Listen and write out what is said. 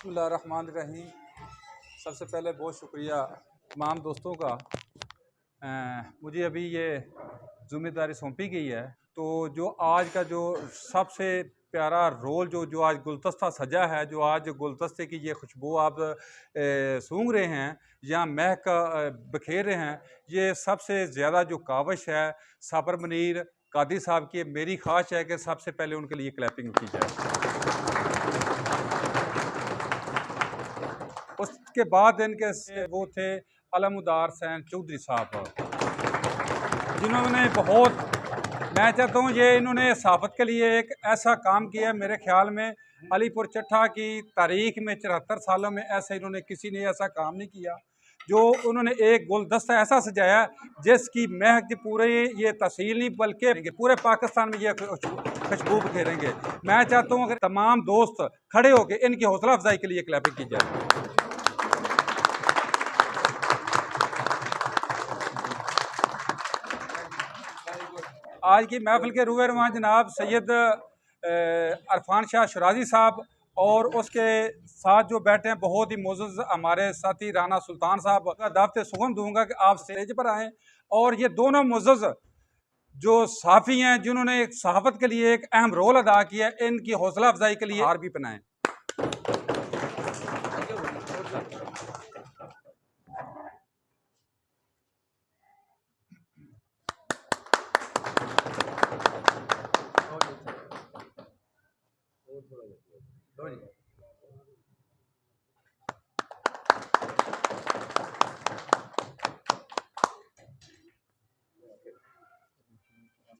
बिस्मिल्लाहिर्रहमानिर्रहीम। सबसे पहले बहुत शुक्रिया तमाम दोस्तों का। मुझे अभी ये ज़िम्मेदारी सौंपी गई है, तो जो आज का जो सबसे प्यारा रोल जो आज गुलदस्ता सजा है, जो आज गुलदस्ते की ये खुशबू आप सूंघ रहे हैं या महक बखेर रहे हैं, ये सबसे ज़्यादा जो काविश है साबर मुनीर कादी साहब की। मेरी ख्वाहिश है कि सबसे पहले उनके लिए क्लैपिंग की जाए। उसके बाद इनके वो थे अलमुदार सैन चौधरी साहब, जिन्होंने मैं चाहता हूँ ये इन्होंने सहाफ़त के लिए एक ऐसा काम किया। मेरे ख्याल में अलीपुर चट्ठा की तारीख में 74 सालों में ऐसा इन्होंने किसी ने ऐसा काम नहीं किया। जो उन्होंने एक गुलदस्ता ऐसा सजाया जिसकी महक पूरे ये तहसील नहीं बल्कि पूरे पाकिस्तान में ये खुशबू बिखेरेंगे। मैं चाहता हूँ कि तमाम दोस्त खड़े होकर इनकी हौसला अफजाई के लिए क्लैपिंग की जाए। आज की महफिल के रूए रवां जनाब सैयद अरफान शाह शराजी साहब और उसके साथ जो बैठे हैं बहुत ही मोअज़्ज़ज़ हमारे साथी राना सुल्तान साहब का दावत सुगम दूंगा कि आप स्टेज पर आएँ। और ये दोनों मोअज़्ज़ज़ जो साफ़ी हैं जिन्होंने एक सहाफ़त के लिए एक अहम रोल अदा किया, इनकी हौसला अफजाई के लिए हार भी पहनाएं।